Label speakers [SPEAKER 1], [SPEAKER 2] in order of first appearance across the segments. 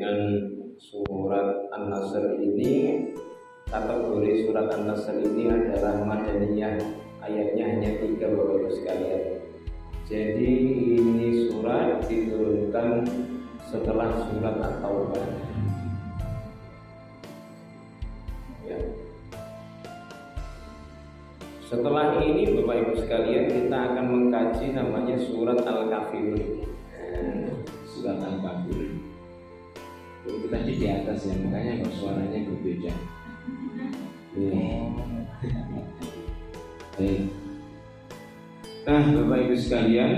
[SPEAKER 1] dengan surat An-Nasr ini. Kategori surat An-Nasr ini adalah Madaniyah, ayatnya hanya 3 Bapak Ibu sekalian. Jadi ini surat diturunkan setelah surat At-Taubah. Ya. Setelah ini Bapak Ibu sekalian kita akan mengkaji namanya surat Al-Kafirun. Surat Al-Kafirun. Itu tadi di atas ya, makanya kok suaranya berbeda. Baik. Nah, Bapak Ibu sekalian,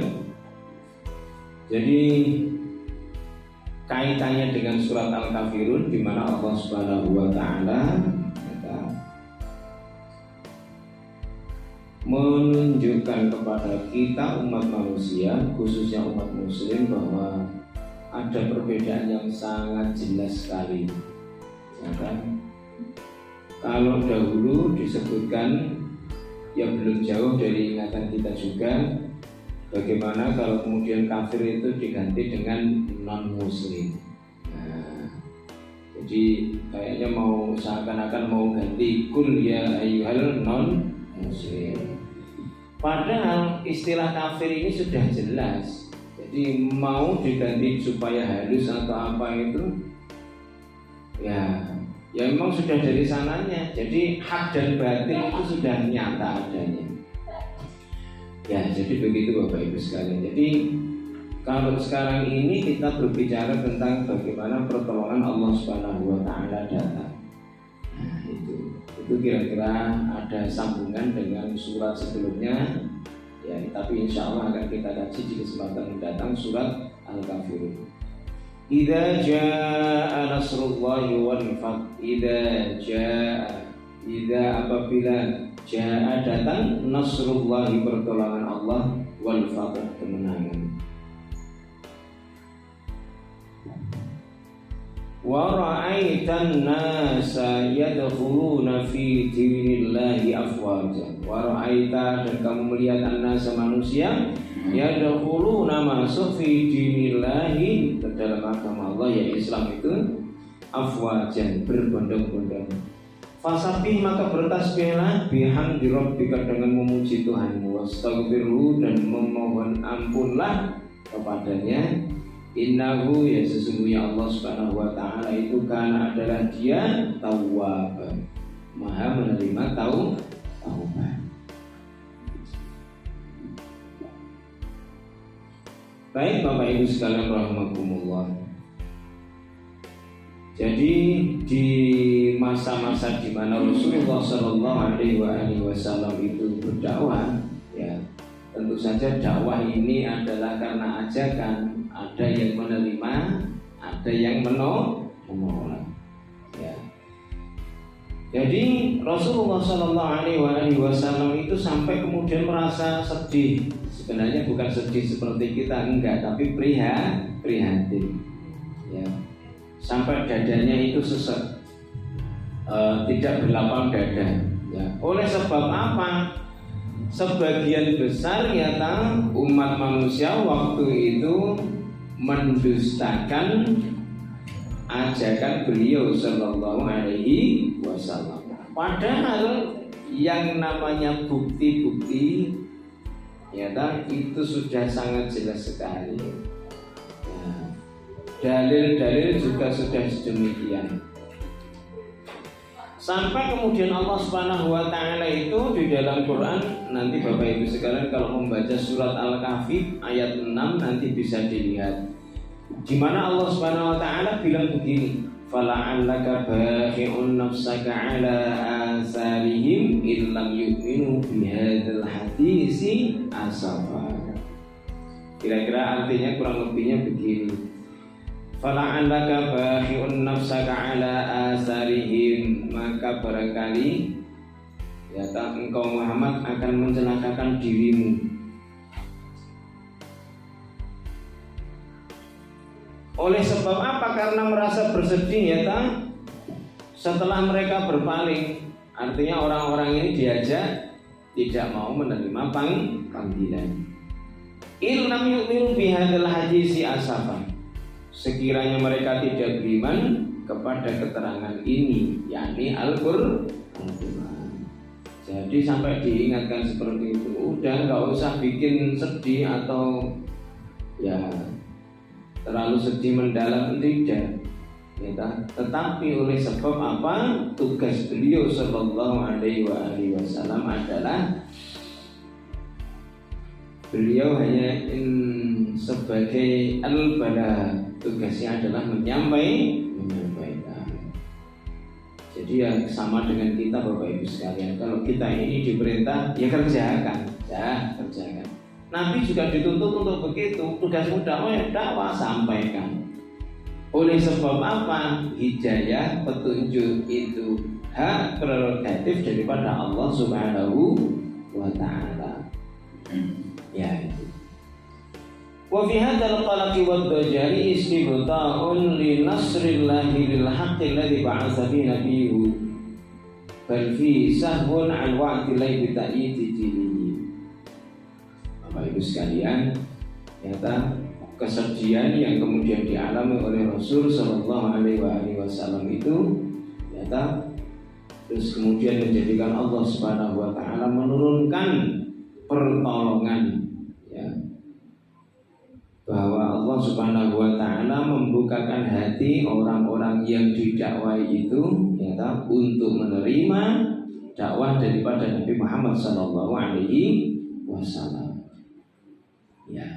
[SPEAKER 1] jadi kaitannya dengan surat Al-Kafirun, di mana Allah Subhanahu wa taala menunjukkan kepada kita umat manusia, khususnya umat muslim, bahwa ada perbedaan yang sangat jelas sekali. Ya kan? Kalau dahulu disebutkan yang belum jauh dari ingatan kita juga, bagaimana kalau kemudian kafir itu diganti dengan non-muslim. Nah, jadi kayaknya mau seakan-akan mau ganti kul ya ayyuhal non-muslim. Padahal istilah kafir ini sudah jelas. Jadi mau diganti supaya halus atau apa itu, ya memang sudah dari sananya. Jadi hak dan batil itu sudah nyata adanya. Ya, jadi begitu Bapak Ibu sekalian. Jadi kalau sekarang ini kita berbicara tentang bagaimana pertolongan Allah Subhanahu wa taala datang. Nah, itu kira-kira ada sambungan dengan surat sebelumnya. Ya, tapi insya Allah akan kita kaji di kesempatan mendatang surat Al-Kafirun. Idza jaa nasrullahi wal fath. Idza apabila jaa datang nasrullahi pertolongan Allah wal fath kemenangan. Wa ra'aitan nasa yadkhuluna fi dinillahi afwaja. Wa ra'aita, dan kamu melihat an-nasa manusia yadkhuluna masuk fi dinillahi, ke dalam agama Allah ya Islam itu, afwajan, berbondong-bondong. Fasabih, maka bertasbihlah, bihamdi rabbika, dengan memuji Tuhanmu, wastaghfirhu, dan memohon ampunlah kepadanya. Innahu, ya sesungguhnya Allah Subhanahu wa taala itu kan adalah Dia Tawwab, Maha menerima taubat. Baik Bapak Ibu sekalian rahimakumullah. Jadi di masa-masa di mana Rasulullah Shallallahu Alaihi Wasallam itu berdakwah, ya tentu saja dakwah ini adalah karena ajakan. Ada yang menerima, ada yang menolak. Ya. Jadi Rasulullah Shallallahu Alaihi Wasallam itu sampai kemudian merasa sedih. Sebenarnya bukan sedih seperti kita, enggak, tapi prihatin. Ya. Sampai dadanya itu sesek, tidak berlapang dada. Ya. Oleh sebab apa? Sebagian besar ya umat manusia waktu itu mendustakan ajakan beliau Sallallahu Alaihi Wasallam. Padahal yang namanya bukti-bukti ya itu sudah sangat jelas sekali. Ya, dalil-dalil juga sudah sedemikian. Sampai kemudian Allah Subhanahu wa taala itu di dalam Quran, nanti Bapak Ibu sekalian kalau membaca surat Al-Kahfi ayat 6 nanti bisa dilihat. Di mana Allah Subhanahu wa taala bilang begini, fala'allaka baqi'un nafsaka 'ala asarihim illam yu'minu bihadzal hadisi asafa. Kira-kira artinya kurang lebihnya begini. Fala'allaka baqi'un nafsaka 'ala asarihim, maka barangkali ya engkau Muhammad akan mencelakakan dirimu. Oleh sebab apa? Karena merasa bersedih ya setelah mereka berpaling. Artinya orang-orang ini diajak tidak mau menerima panggilan. Illam yu'minu bihadzal hadisi asafa. sekiranya mereka tidak beriman kepada keterangan ini, yakni Al-Qur'an. Jadi sampai diingatkan seperti itu, udah nggak usah bikin sedih atau ya terlalu sedih mendalam, tidak. Tetapi oleh sebab apa? Tugas beliau Sallallahu Alaihi Wasallam adalah beliau hanya sebagai al-bala, tugasnya adalah menyampaikan. Jadi ya sama dengan kita Bapak Ibu sekalian. Kalau kita ini diperintah ya kerjakan. Nabi juga dituntut untuk begitu. Tugasmu dakwah sampaikan. Oleh sebab apa? Hidayah, petunjuk itu hak prerogatif daripada Allah Subhanahu wa Ta'ala. Ya itu. Wa fi hadzal qalaqi wad dajali istibta'un li nasrillahi lil haqqi alladhi ba'atsa bi nabiyhi bal fi sahwun an wa'di lahi ta'yidi dinihi. Bapak Ibu sekalian, ternyata kesedihan yang kemudian dialami oleh Rasul Sallallahu Alaihi Wasallam itu ternyata terus kemudian menjadikan Allah Subhanahu Wa Taala menurunkan pertolongan, ya, bahwa Allah Subhanahu Wa Taala membukakan hati orang-orang yang didakwai itu, ya, untuk menerima dakwah daripada Nabi Muhammad Sallallahu Alaihi Wasallam. Ya,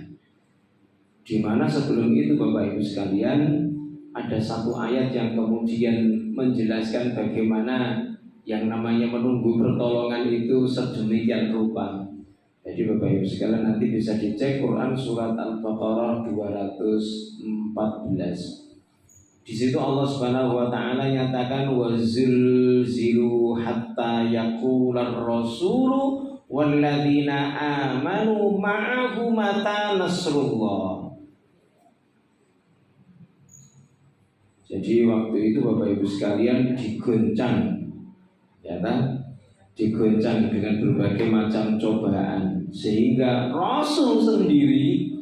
[SPEAKER 1] di mana sebelum itu Bapak Ibu sekalian ada satu ayat yang kemudian menjelaskan bagaimana yang namanya menunggu pertolongan itu sedemikian rupa. Jadi Bapak Ibu sekalian nanti bisa dicek Quran surat Al-Baqarah 214. Di situ Allah Subhanahu wa taala nyatakan wazilzilu hatta yaqular rasulu walladzina amanu ma'ahu mata nasrullah. Jadi waktu itu Bapak Ibu sekalian digoncang, ya kan? Digoncang dengan berbagai macam cobaan, sehingga Rasul sendiri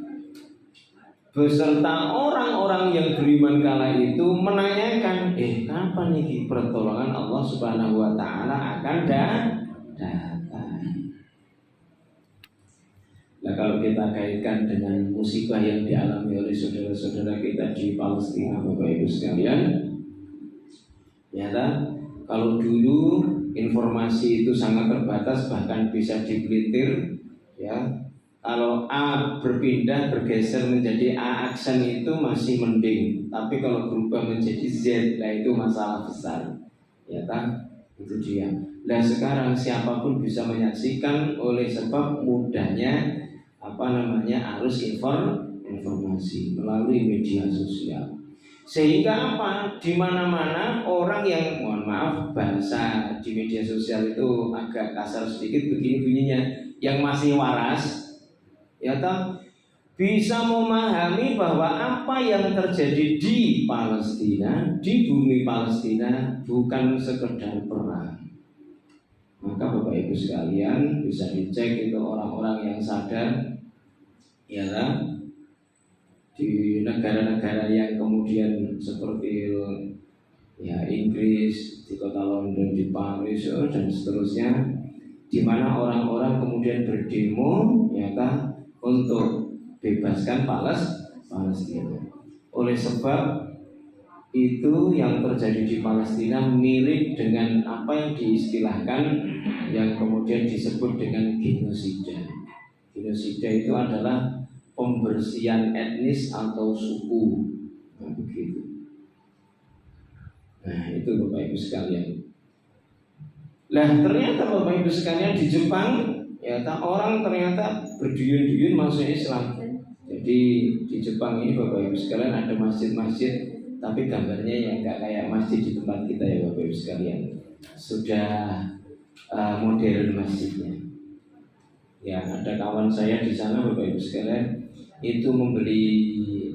[SPEAKER 1] beserta orang-orang yang beriman kala itu menanyakan, kapan nih pertolongan Allah Subhanahu wa taala akan datang. Nah, kalau kita kaitkan dengan musibah yang dialami oleh saudara-saudara kita di Palestina, Bapak Ibu sekalian, ternyata kalau dulu informasi itu sangat terbatas, bahkan bisa dipelintir, ya. Kalau A bergeser menjadi A aksen itu masih mending, tapi kalau berubah menjadi Z, nah itu masalah besar, ya kan? Itu dia. Nah sekarang siapapun bisa menyaksikan oleh sebab mudahnya arus informasi melalui media sosial. Sehingga apa? Di mana-mana orang yang, mohon maaf bahasa di media sosial itu agak kasar sedikit begini bunyinya, yang masih waras, ya toh, bisa memahami bahwa apa yang terjadi di Palestina, di bumi Palestina bukan sekedar perang. Maka Bapak Ibu sekalian bisa dicek itu orang-orang yang sadar, ya kan? Di negara-negara yang kemudian seperti ya Inggris, di kota London, di Paris, dan seterusnya, di mana orang-orang kemudian berdemo, ya kan, untuk bebaskan Palestina. Oleh sebab itu yang terjadi di Palestina mirip dengan apa yang diistilahkan, yang kemudian disebut dengan genosida. Genosida itu adalah pembersihan etnis atau suku, nah, begitu. Nah itu Bapak Ibu sekalian. Nah ternyata Bapak Ibu sekalian di Jepang, ya orang ternyata berduyun-duyun masuk Islam. Jadi di Jepang ini Bapak Ibu sekalian ada masjid-masjid, tapi gambarnya ya nggak kayak masjid di tempat kita ya Bapak Ibu sekalian. Sudah modern masjidnya. Ya ada kawan saya di sana Bapak Ibu sekalian, itu membeli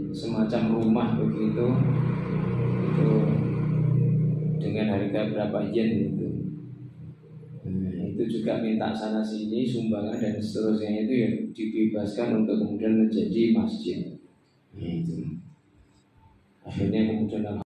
[SPEAKER 1] semacam rumah begitu, itu dengan harga berapa yen itu. Nah, itu juga minta sana sini sumbangan dan seterusnya, itu ya dibebaskan untuk kemudian menjadi masjid. Nah, itu. Akhirnya kemudian